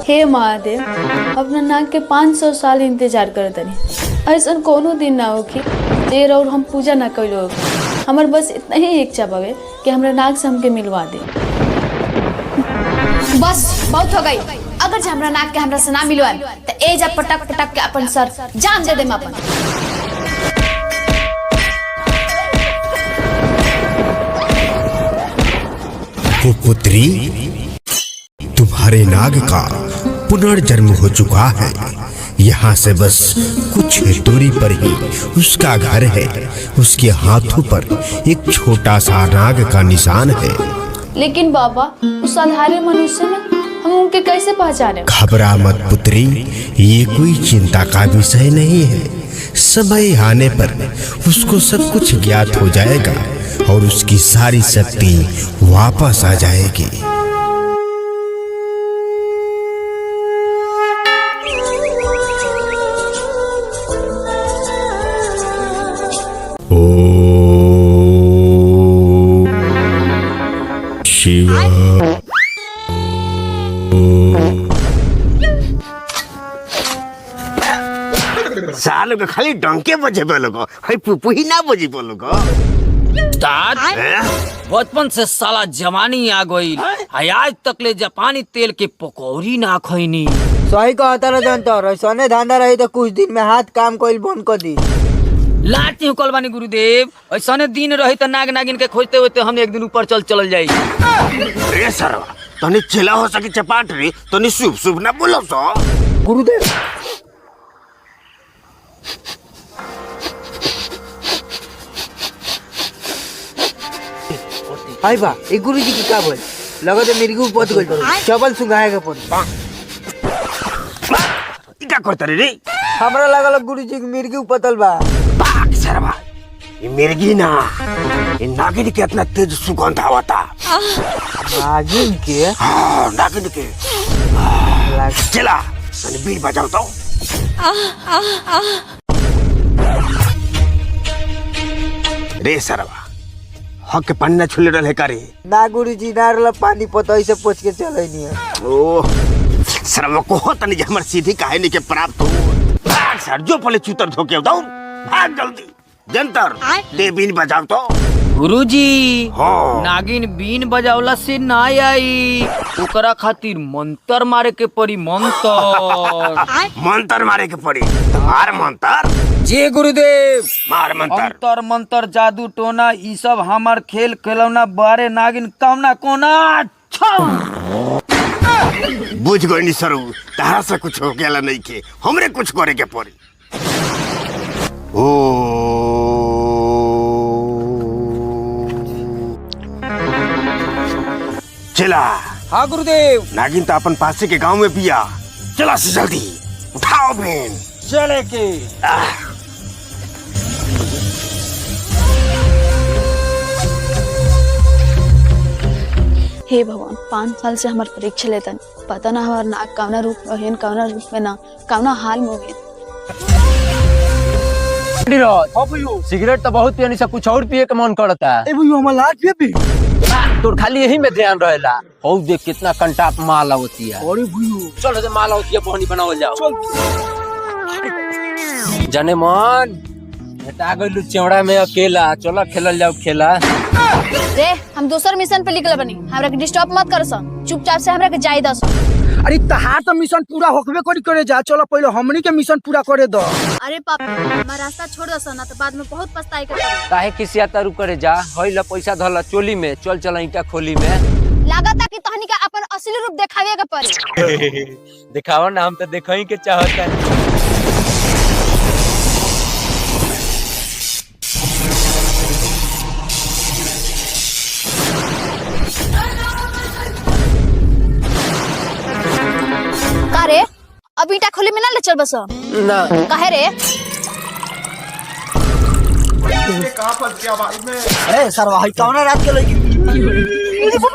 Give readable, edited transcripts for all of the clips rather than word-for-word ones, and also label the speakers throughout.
Speaker 1: हे महादेव, अपना नाग के 500 साल इंतजार कर तनी। ऐसा कोनो दिन ना हो कि देर और हम पूजा ना कैलो हो। हमार बस इतना ही इच्छा बावे कि हमरा नाग से हमके मिलवा दे।
Speaker 2: बस बहुत हो गई। अगर जे हमरा नाग के हमरा से ना मिलवा तो ए जा पटक पटक के अपन सर जान दे देम अपन।
Speaker 3: पुत्री, तुम्हारे नाग का पुनर्जन्म हो चुका है। यहाँ से बस कुछ दूरी पर ही उसका घर है। उसके हाथों पर एक छोटा सा नाग का निशान है।
Speaker 1: लेकिन बाबा, उस साधारण मनुष्य में हम उनके कैसे पहचाने?
Speaker 3: घबरा मत पुत्री, ये कोई चिंता का विषय नहीं है। समय आने पर उसको सब कुछ ज्ञात हो जाएगा और उसकी सारी शक्ति वापस आ जाएगी। शिवा
Speaker 4: साल को खाली डंके बजे बोलोगो, हई पुपू ही ना बजी बोलोगो।
Speaker 5: बचपन से साला जवानी आ गई, आज तक ले जापानी तेल के पकौड़ी ना खैनी।
Speaker 6: सही कहता रह जनतर, सोने धंधा रही तो कुछ दिन में हाथ काम कोइल बंद कर दी।
Speaker 5: लाठी हुकल बानी गुरुदेव, ऐसा दिन रही तो नाग नागिन के खोजते होते हम एक दिन ऊपर चल जाई।
Speaker 4: रे सरवा, तनी चला हो सके चपाट रे, तनी शुभ शुभ ना बोलो सो।
Speaker 6: गुरुदेव आई बा, एक गुरुजी की का बोल लगा तो मेरी को पत गई चबल सुंगाएगा पड़।
Speaker 4: क्या करता रे?
Speaker 6: हमरा लगा गुरुजी की मिर्गी उपतल बा।
Speaker 4: बाक सरवा, ये मिर्गी ना, ये नागिन के इतना तेज सुगंध आवता।
Speaker 6: नागिन के?
Speaker 4: हाँ, नागिन के। चला, तनी बीन बजाओ तो। रे सरवा, हक के पानी ना छुले रहे का रे?
Speaker 6: ना गुरुजी, ना रला पानी पता ऐसे पोछ के चले नहीं है।
Speaker 4: ओ सरवा को हो तनी हमर सीधी काहे नहीं के प्राप्त हो। भाग सर, जो पहले चूतर धोके दो, भाग जल्दी। जंतर दे बीन बजाओ तो।
Speaker 5: गुरुजी,
Speaker 4: हाँ।
Speaker 5: नागिन बीन बजावला से ना आई, ओकरा खातिर मंत्र मारे के पड़ी।
Speaker 4: मंत्र मारे के पड़ी? तुम्हार मंत्र?
Speaker 5: जी गुरुदेव।
Speaker 4: मार मंत्र।
Speaker 5: अंतर मंत्र जादू टोना ई सब हमार खेल खिलौना बारे नागिन कामना कोना।
Speaker 4: बुझ गई नी सरू, तारा से कुछ हो गया नहीं के, हमरे कुछ करे के पड़ी। ओ चला।
Speaker 5: हाँ गुरुदेव।
Speaker 4: नागिन तो अपन पासे के गांव में पिया। चला से जल्दी उठाओ बहन।
Speaker 5: चले के।
Speaker 1: हे भगवान, 5 साल से हमार परीक्षा लेता, पता ना हमार नाग कौना रूप में, कौना रूप में ना, कौना हाल में हो।
Speaker 7: सिगरेट तो बहुत पियनी से कुछ और पिए के मन करता है।
Speaker 6: तो
Speaker 7: खाली यही में ध्यान रहेला। हो देख कितना कंटाप माला होती है। चलो तो माला होती है, पानी बनावल जाओ। जाने मन हटा गइलू चौड़ा में अकेला, चलो खेलल जाओ खेला।
Speaker 2: रे, हम दूसर मिशन पे निकल बनी, हमरा के डिस्टर्ब मत कर सन, चुपचाप से हमरा के जाई दस।
Speaker 6: अरे तहार तो मिशन पूरा होकबे करी करे जा, चलो पहले हमनी के मिशन पूरा करे दो।
Speaker 2: अरे पापा, हमारा रास्ता छोड़ दस ना, तो बाद में बहुत पछताई के पड़ी।
Speaker 7: काहे किसिया तारू करे जा, होइला पैसा धला चोली में, चल चल ईटा खोली में।
Speaker 2: लागता कि तहनी का अपन असली रूप देखावे के पड़ी।
Speaker 7: दिखाओ ना, हम तो देखई के चाहत है।
Speaker 2: रे, अब ईटा खोली में ना ले चल बस
Speaker 7: ना।
Speaker 2: काहे रे?
Speaker 4: कहाँ फंस गया भाई मैं?
Speaker 6: अरे सरवा, हई कौना रात के लगी?
Speaker 2: देखो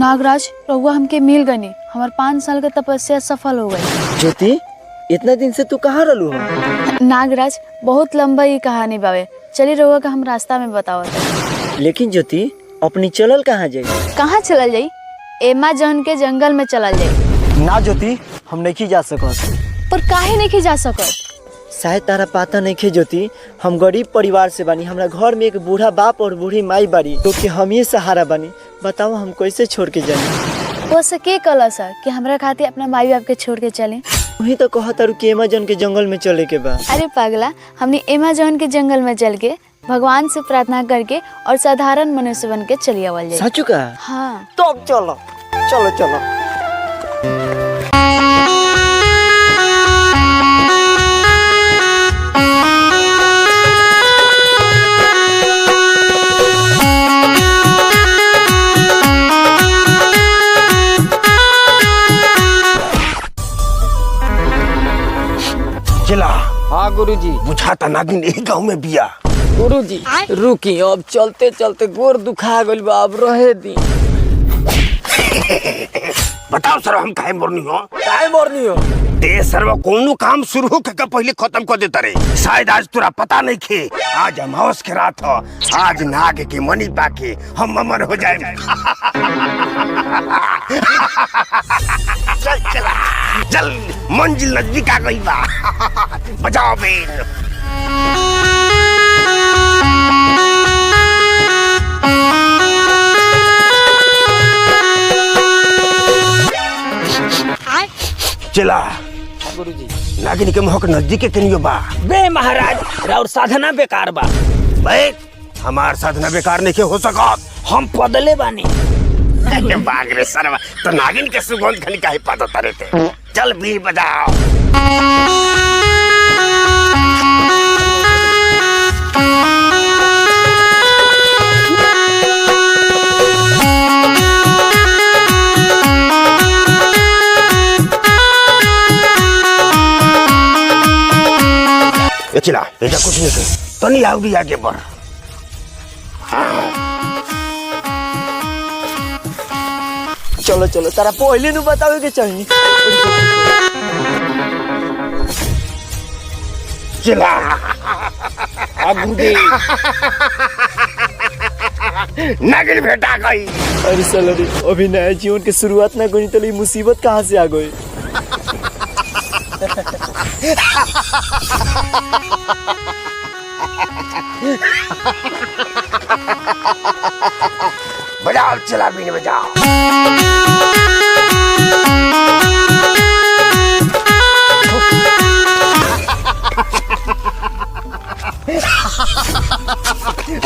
Speaker 1: नागराज रहुआ हमके मिल गनी, हमार 5 साल का तपस्या सफल हो गई।
Speaker 8: ज्योति इतना दिन से तू कहाँ रहलू हो?
Speaker 1: नागराज बहुत लंबा ये कहानी बावे, चलिए रहुआ का हम रास्ता में बतावत।
Speaker 8: लेकिन ज्योति अपनी चलल कहाँ जाई?
Speaker 1: कहाँ चलल जाई? एमाजॉन के जंगल में चलल जाई।
Speaker 8: ना ज्योति हम नहीं जा सकत।
Speaker 1: पर काहे नहीं जा सकत?
Speaker 8: शायद तारा पता नहीं खे ज्योति, हम गरीब परिवार से बानी, हमरा घर में एक बूढ़ा बाप और बूढ़ी माई बाड़ी, तो कि हम ही सहारा बानी। बताओ हम कैसे छोड़ के जाए?
Speaker 1: हो सके कल सा कि हमरा खातिर अपना माई बाप के छोड़ के चले।
Speaker 8: वही तो कहा तारू कि अमेजन के जंगल में चले के बा।
Speaker 1: अरे पागला, हमने अमेजॉन के जंगल में चल के भगवान से प्रार्थना करके और साधारण मनुष्य बन के चली आवल जाए।
Speaker 8: सचू का?
Speaker 1: हाँ।
Speaker 8: तो अब चलो चलो चलो।
Speaker 4: चला।
Speaker 5: हाँ गुरुजी।
Speaker 4: बुझाता नागिन यही गाँव में बिया।
Speaker 5: गुरुजी रुकी, अब चलते चलते गोर दुखा गइल बा, अब रहे दी।
Speaker 4: बताओ सर हम काहे मरनी हो?
Speaker 5: काहे मरनी हो?
Speaker 4: ते सर्व कोनो काम शुरू होके का पहले खत्म कर देता रे। शायद आज तुरा पता नहीं खे, आज अमावस के रात हो, आज नाग के मनी पाके हम अमर हो जाए। चल चला चल, मंजिल नजदीक आ गई बा। बजाओ बेन। चला
Speaker 5: गुरुजी।
Speaker 4: नागिन के मुहक नजदीक के कनियो बा।
Speaker 5: बे महाराज राउर साधना बेकार बा।
Speaker 4: भाई हमार साधना बेकार नहीं के हो सकत,
Speaker 5: हम पदले बानी।
Speaker 4: बाग रे सरवा, तो नागिन के सुगंध खनी काहे पता तरे थे। चल भी बजाओ। चला ऐसा कुछ नहीं कर, तो नहीं आओगी आगे बढ़।
Speaker 8: चलो चलो, तारा पहले नु बतावे के चाहिए।
Speaker 4: चला
Speaker 5: गुरुदेव।
Speaker 4: नागिन भेटा गई।
Speaker 8: अरे सलरी अभी नया जीवन के शुरुआत ना गई तो मुसीबत कहाँ से आ गई?
Speaker 4: बजाओ चला बीन बजाओ।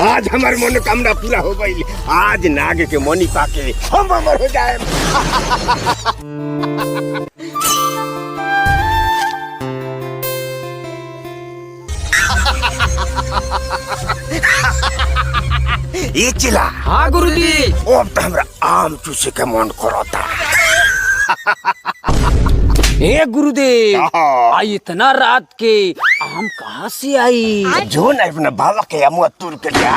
Speaker 4: आज हमार मनोकामना पूरा हो गई। आज नाग के मनी पाके हम अमर हो जाए। ये चिला।
Speaker 5: हाँ गुरुजी।
Speaker 4: अब तो हमरा आम चूसे के मन करता।
Speaker 5: ए गुरुदेव, आई इतना रात के आम कहाँ से आई?
Speaker 4: जो नहीं अपने बाबा के अमुआ तुर के लिया।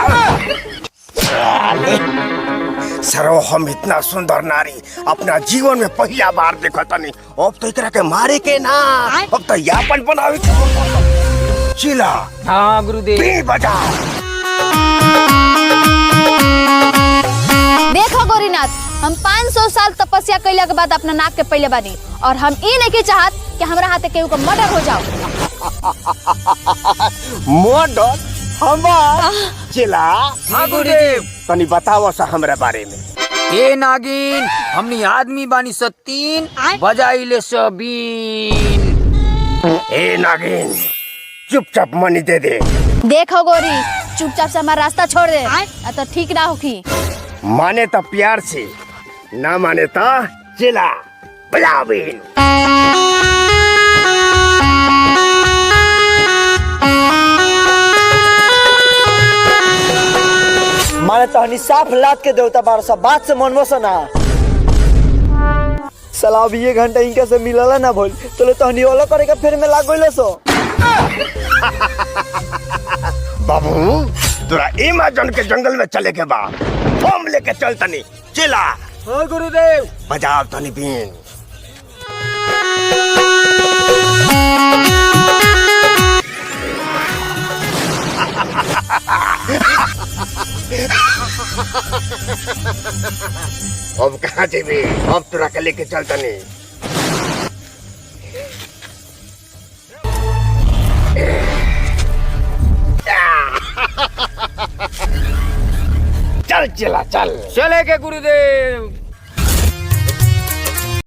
Speaker 4: सरो हम इतना सुंदर नारी अपना जीवन में पहला बार देखा था नहीं। अब तो इकरा के मारे के ना, अब तो यापन बनावे के। चिला।
Speaker 5: हाँ गुरुदेव।
Speaker 4: भी बजा।
Speaker 2: देखो गोरीनाथ, हम 500 साल तपस्या कैला के बाद अपना नाक के पहले बानी, और हम ई नहीं चाहत कि हमरा हाथे केहू का मर्डर हो जाओ।
Speaker 4: मर्डर हमार? चिला।
Speaker 5: हाँ गुरुदेव।
Speaker 4: तनी बताओ सा हमरा बारे में।
Speaker 5: ए नागिन, हमनी आदमी बानी 3 बजाइले सबीन।
Speaker 4: ए नागिन चुपचाप मनी दे दे।
Speaker 2: देखो गोरी, चुपचाप से हमारा रास्ता छोड़ दे, तो ठीक ना होगी।
Speaker 4: माने तो प्यार से, ना माने तो चिला। बजाओ बीन।
Speaker 8: माने तहनी साफ लात के देवता बार सब बात से मन वसना। साला अब 1 घंटा इनका से मिलला ना भइल, तो तहनी ओला करे के फिर में लाग गइल सो।
Speaker 4: बाबू तोरा एमाजॉन के जंगल में चले के बाद हम लेके चल तनी। चिला
Speaker 7: हाँ गुरुदेव।
Speaker 4: बजाओ तनी बीन। अब कहाँ जेबी? अब तोरा के लेके चल तनी। चल चला चल।
Speaker 7: चले के गुरुदेव।